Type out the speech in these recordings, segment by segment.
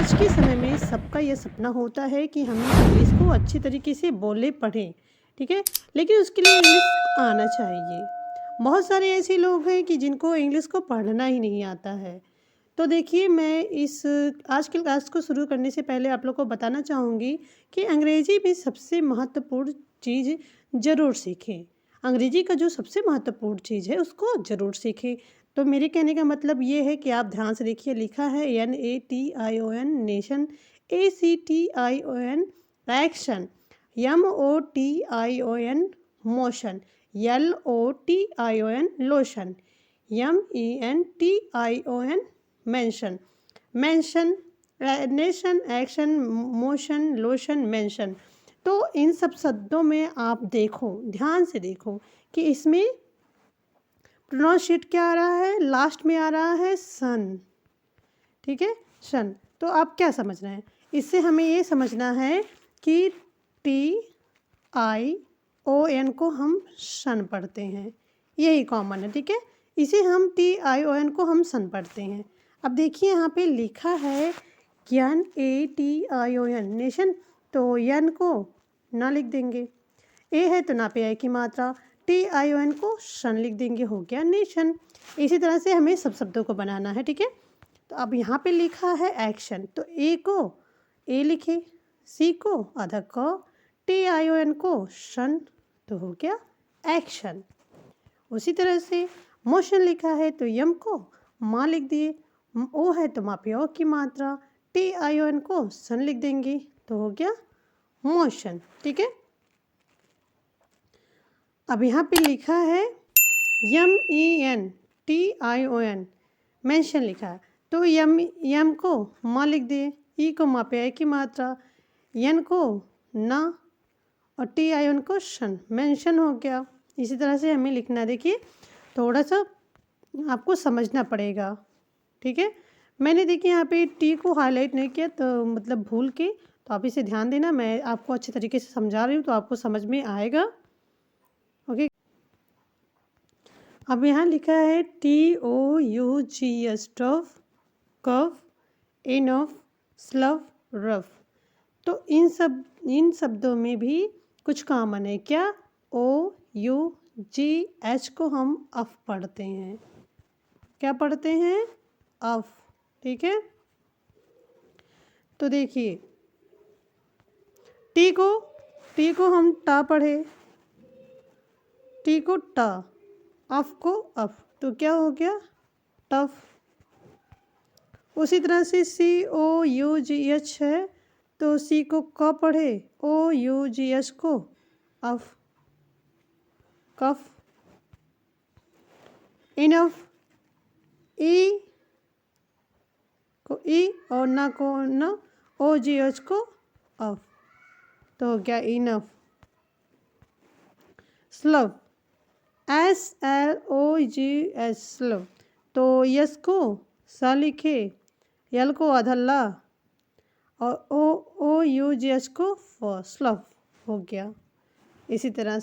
आज के समय में सबका ये सपना होता है कि हम इंग्लिश को अच्छी तरीके से बोले पढ़ें, ठीक है? लेकिन उसके लिए इंग्लिश आना चाहिए। बहुत सारे ऐसे लोग हैं कि जिनको इंग्लिश को पढ़ना ही नहीं आता है। तो देखिए, मैं इस आज की क्लास को शुरू करने से पहले आप लोग को बताना चाहूँगी कि अंग्रेजी में सबसे महत्वपूर्ण चीज़ ज़रूर सीखें। अंग्रेजी का जो सबसे महत्वपूर्ण चीज़ है उसको ज़रूर सीखें। तो मेरे कहने का मतलब ये है कि आप ध्यान से देखिए, लिखा है NATION nation, ACTION action, MOTION motion, LOTION lotion, MENTION mention, mention, nation, action, motion, lotion, mention. तो इन सब शब्दों में आप देखो, ध्यान से देखो कि इसमें प्रोनाउंशिएट क्या आ रहा है, लास्ट में आ रहा है सन, ठीक है, सन। तो आप क्या समझ रहे हैं, इससे हमें ये समझना है कि TION को हम सन पढ़ते हैं, यही कॉमन है, ठीक है। इसे हम TION को हम सन पढ़ते हैं। अब देखिए यहाँ पे लिखा है NATION नेशन, तो यन को ना लिख देंगे, ए है तो ना पे आई की मात्रा, TION को सन लिख देंगे, हो गया नेशन। इसी तरह से हमें सब शब्दों को बनाना है, ठीक है। तो अब यहाँ पे लिखा है एक्शन, तो ए को ए लिखे, सी को आधा क, TION को सन, तो हो गया एक्शन। उसी तरह से मोशन लिखा है तो यम को माँ लिख दिए, ओ है तो माँ पे ओ की मात्रा, TION को सन लिख देंगे, तो हो गया मोशन, ठीक है। अब यहाँ पे लिखा है MENTION मेंशन लिखा है, तो यम को माँ लिख दिए, ई को माँ पे आई की मात्रा, यन को ना, और TION को शन, मेंशन हो गया। इसी तरह से हमें लिखना है। देखिए, थोड़ा सा आपको समझना पड़ेगा, ठीक है। मैंने देखिए यहाँ पे टी को हाईलाइट नहीं किया, तो मतलब भूल के, तो आप इसे ध्यान देना, मैं आपको अच्छे तरीके से समझा रही हूँ तो आपको समझ में आएगा, ओके। अब यहाँ लिखा है TOUGS टफ, कफ, इनफ, स्लफ, रफ। तो इन शब्दों में भी कुछ कॉमन है, क्या? OUGH को हम अफ पढ़ते हैं, क्या पढ़ते हैं? अफ, ठीक है। तो देखिए, टी को हम टा पढ़े, टी को टा, अफ को अफ, तो क्या हो गया? टफ। उसी तरह से COUGH है, तो सी को क पढ़े, OUGH को अफ, कफ। इनफ, ई को ई और ना को ना, OGH को अफ, तो हो गया इनफ। स्लव, SLOGH स्लव, तो यस को सा लिखे, यल को आधा ला, और OUGH को फ, स्लव, हो गया। इसी तरह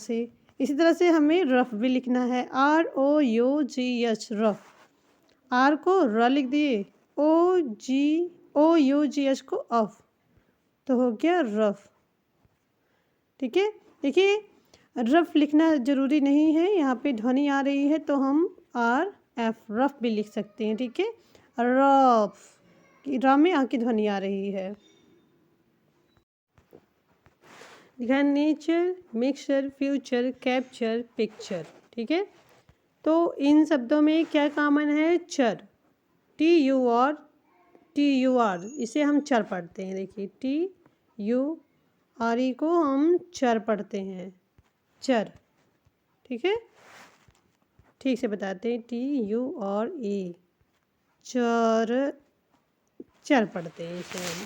से हमें रफ भी लिखना है, ROUGH रफ, आर को र लिख दिए, OUGH को अफ, तो हो गया रफ, ठीक है। देखिए, रफ लिखना ज़रूरी नहीं है, यहाँ पे ध्वनि आ रही है तो हम RF रफ भी लिख सकते हैं, ठीक है। रफ, रा में आ की ध्वनि आ रही है। दिखा nature, mixture, future, capture, picture, ठीक है। तो इन शब्दों में क्या कॉमन है? चर, TUR, इसे हम चर पढ़ते हैं। देखिए, TURE को हम चर पढ़ते हैं, चर, ठीक है। ठीक से बताते हैं, TURE, चर, चर पढ़ते हैं इसे हम,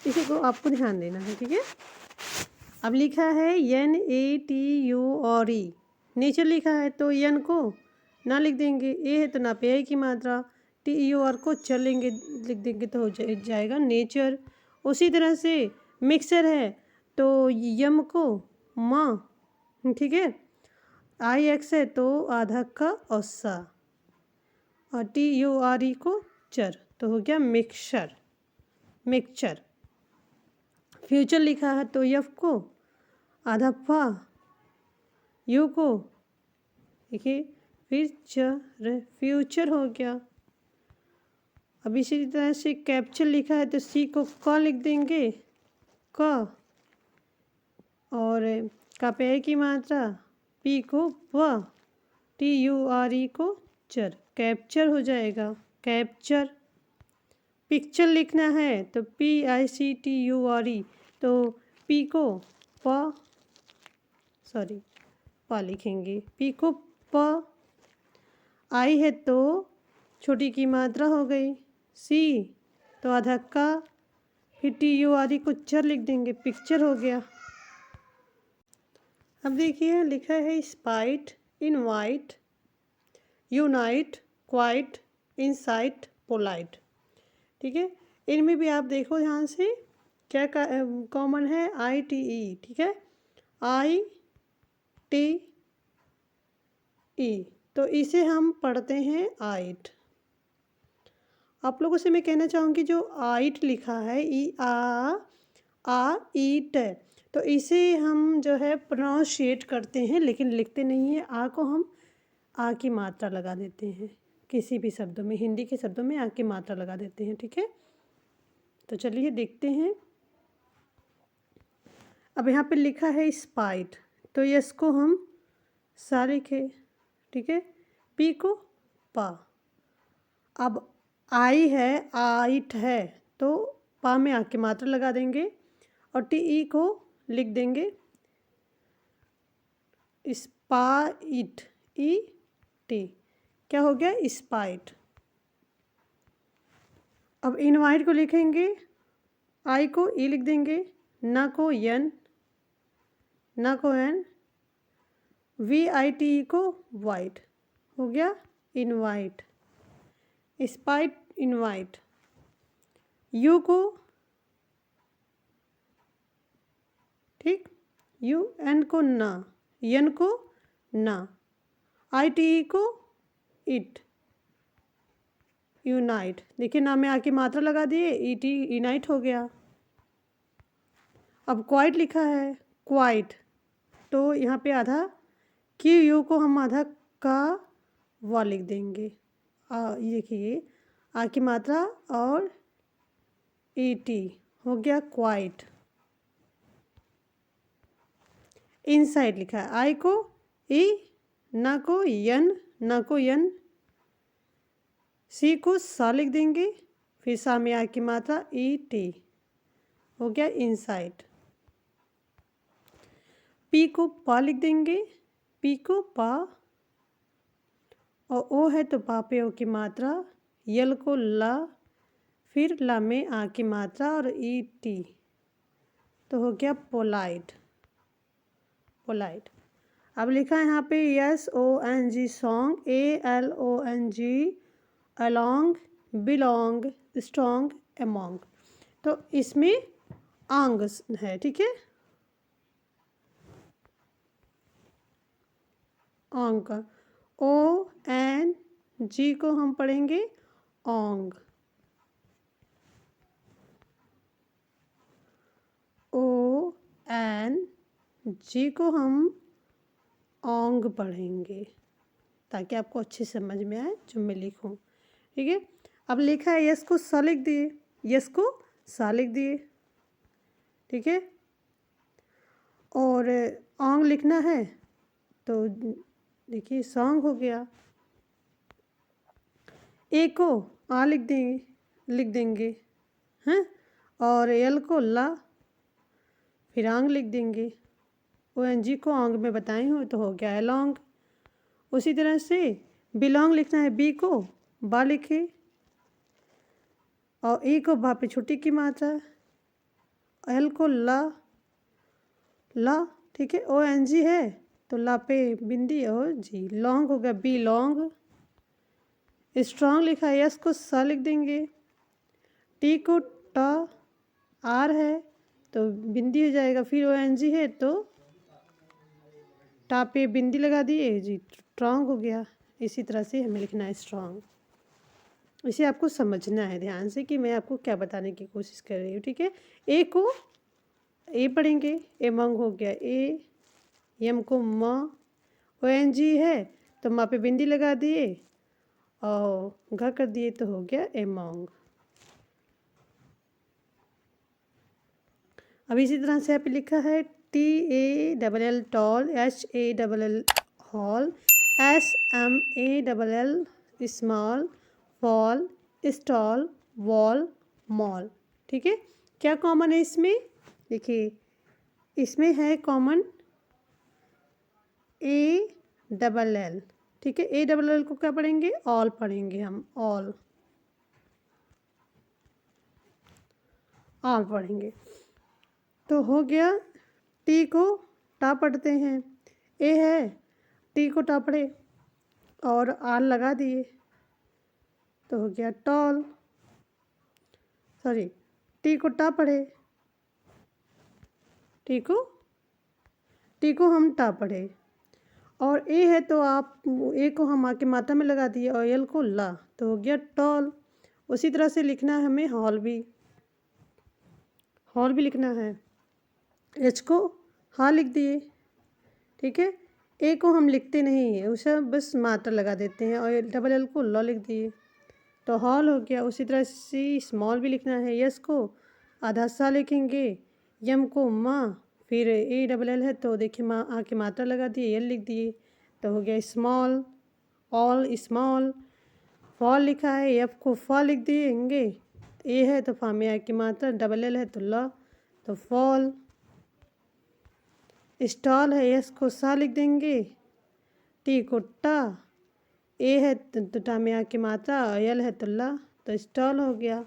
इसी को आपको ध्यान देना है, ठीक है। अब लिखा है NATURE, नेचर लिखा है तो यन को ना लिख देंगे, ए है तो ना पे आई की मात्रा, TUR को चल लेंगे, लिख देंगे तो हो जाएगा नेचर। उसी तरह से मिक्सर है तो यम को माँ, ठीक है, IX है तो आधा का और सा, और TURE को चर, तो हो गया मिक्सर, मिक्सचर। फ्यूचर लिखा है तो यफ को आधा फा, यू को देखिए फिर फ्यूचर हो गया। अब इसी तरह से कैप्चर लिखा है तो सी को क लिख देंगे, क, और का पे की मात्रा, पी को प, टी यू आर ई को चर, कैप्चर हो जाएगा, कैप्चर। पिक्चर लिखना है तो P I C T U R E, तो पी को प, सॉरी प लिखेंगे, पी को प। आई है तो छोटी की मात्रा हो गई, सी तो आधा का, फिर टी यू आर ई को चर लिख देंगे, पिक्चर हो गया। अब देखिए लिखा है spite, invite, unite, quite, insight, polite. ठीक है, इनमें भी आप देखो ध्यान से क्या कॉमन है, आई टी ई। ठीक है, आई टी ई, तो इसे हम पढ़ते हैं आइट। आप लोगों से मैं कहना चाहूँगी जो आइट लिखा है ई आ ईट, तो इसे हम जो है प्रोनाउंशिएट करते हैं लेकिन लिखते नहीं हैं। आ को हम आ की मात्रा लगा देते हैं किसी भी शब्दों में, हिंदी के शब्दों में आ की मात्रा लगा देते हैं। ठीक है, तो चलिए देखते हैं। अब यहाँ पे लिखा है स्पाइट, तो यस को हम सा लिखे। ठीक है, पी को पा। अब आई है, आइट है, तो पा में आ की मात्रा लगा देंगे और टी ई को लिख देंगे स्पाइट, ई टी, क्या हो गया स्पाइट। अब इनवाइट को लिखेंगे, आई को ई लिख देंगे, ना को यन, ना को N, V I T E को वाइट, हो गया इनवाइट, स्पाइट इनवाइट। यू को, ठीक, यू, एन को ना, यन को ना, आई टी ई को इट, यूनाइट। देखिए ना में आके मात्रा लगा दिए, ई टी यूनाइट हो गया। अब क्वाइट लिखा है, क्वाइट, तो यहाँ पे आधा क्यू यू को हम आधा का वा लिख देंगे। ये देखिए आ की मात्रा और ई टी, हो गया क्वाइट। इनसाइड लिखा है, आई को ई, ना को यन, ना को यन, सी को सा लिख देंगे, फिर सा में आ की मात्रा ई टी, हो गया इनसाइड। पी को पा लिख देंगे, पी को पा, और ओ है तो पा पे ओ की मात्रा, यल को ला, फिर ला में आ की मात्रा और ई टी, तो हो गया पोलाइट, पोलाइट। अब लिखा है यहाँ पे S O N G song, A L O N G, along, belong, strong, among, तो इसमें आंग है। ठीक है, आंग का ओ एन जी को हम पढ़ेंगे ओंग, ओ एन जी को हम ओंग पढ़ेंगे ताकि आपको अच्छे समझ में आए जो मैं लिखूं। ठीक है, अब लिखा है यस को सा लिख दिए, यस को सा लिख दिए। ठीक है, और ओंग लिखना है तो देखिए सॉन्ग हो गया। ए को आ लिख देंगे हैं, और एल को ला, फिर आंग लिख देंगे। ओ एन जी को आंग में बताए हो तो हो गया एलोंग। उसी तरह से बिलोंग लिखना है, बी को बा लिखे, और ई को बा पे छोटी की मात्रा, एल को ला, ला। ठीक है, ओ एन जी है तो ला पे बिंदी और जी, लॉन्ग हो गया बी लॉन्ग। स्ट्रॉन्ग लिखा है, यस को सा लिख देंगे, टी को टा, आर है तो बिंदी हो जाएगा, फिर ओ एन जी है तो टा पे बिंदी लगा दिए जी, स्ट्रॉन्ग हो गया। इसी तरह से हमें लिखना है स्ट्रॉन्ग। इसे आपको समझना है ध्यान से कि मैं आपको क्या बताने की कोशिश कर रही हूँ, ठीक है। ए को ए पढ़ेंगे, एमंग हो गया ए, यम को म, ओ एन जी है तो माँ पे बिंदी लगा दिए और घ कर दिए तो हो गया एमंग। अब इसी तरह से यहाँ पे लिखा है T A double L tall, H A double L hall, S M A double L small, fall, stall, wall, mall, ठीक है। क्या कॉमन है इसमें? देखिए इसमें है कॉमन ए डबल एल, ठीक है। ए डबल एल को क्या पढ़ेंगे? ऑल पढ़ेंगे हम, ऑल, ऑल पढ़ेंगे। तो हो गया, टी को टा पढ़ते हैं, ए है टी को टा पढ़े और आल लगा दिए तो हो गया टॉल, सॉरी टी को टा पढ़े, टी को हम टा पढ़े और ए है तो आप ए को हम आके मात्रा में लगा दिए और एल को ला तो हो गया टॉल। उसी तरह से लिखना है हमें हॉल भी, हॉल भी लिखना है। एच को हाँ लिख दिए, ठीक है। ए को हम लिखते नहीं है, उसे बस मात्रा लगा देते हैं और डबल एल को लॉ लिख दिए तो हॉल हो गया। उसी तरह से स्मॉल भी लिखना है, यस को आधा सा लिखेंगे, यम को माँ, फिर ए डबल एल है तो देखिए माँ आके मात्रा लगा दिए, एल लिख दिए तो हो गया स्मॉल, ऑल स्मॉल। फॉल लिखा है, एफ को फॉ लिख देंगे, ए है तो फा में आके मात्रा, डबल एल है तो ल तो फॉल। स्टॉल है, एस को सा लिख देंगे, टी को टा, ए है तो टा में आके मात्रा, एल है तो ला तो स्टॉल हो गया।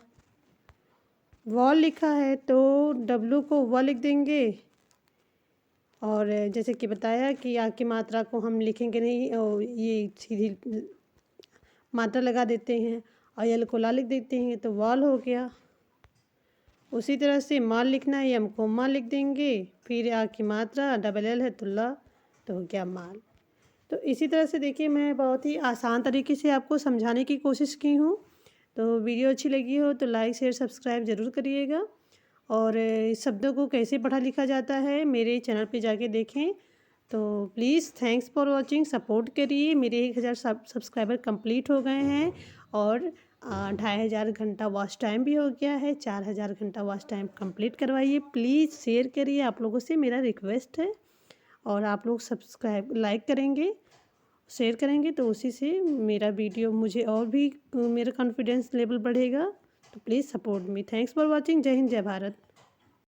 वॉल लिखा है तो डब्लू को व लिख देंगे और जैसे कि बताया कि आ की मात्रा को हम लिखेंगे नहीं और ये सीधी मात्रा लगा देते हैं और एल को ला लिख देते हैं तो वॉल हो गया। उसी तरह से माल लिखना है, एम को माल लिख देंगे, फिर आ की मात्रा, डबल एल है तो ला तो हो गया माल। तो इसी तरह से देखिए मैं बहुत ही आसान तरीके से आपको समझाने की कोशिश की हूँ। तो वीडियो अच्छी लगी हो तो लाइक शेयर सब्सक्राइब ज़रूर करिएगा और शब्दों को कैसे पढ़ा लिखा जाता है मेरे चैनल पे जाके देखें। तो please thanks for watching, support करिए। मेरे 1000 सब्सक्राइबर कंप्लीट हो गए हैं और 2500 घंटा वॉच टाइम भी हो गया है। 4000 घंटा वॉच टाइम कंप्लीट करवाइए, प्लीज़ शेयर करिए, आप लोगों से मेरा रिक्वेस्ट है। और आप लोग सब्सक्राइब लाइक करेंगे, शेयर करेंगे तो उसी से मेरा वीडियो मुझे और भी मेरा कॉन्फिडेंस लेवल बढ़ेगा। तो please support me. Thanks for watching. जय हिंद, जय भारत।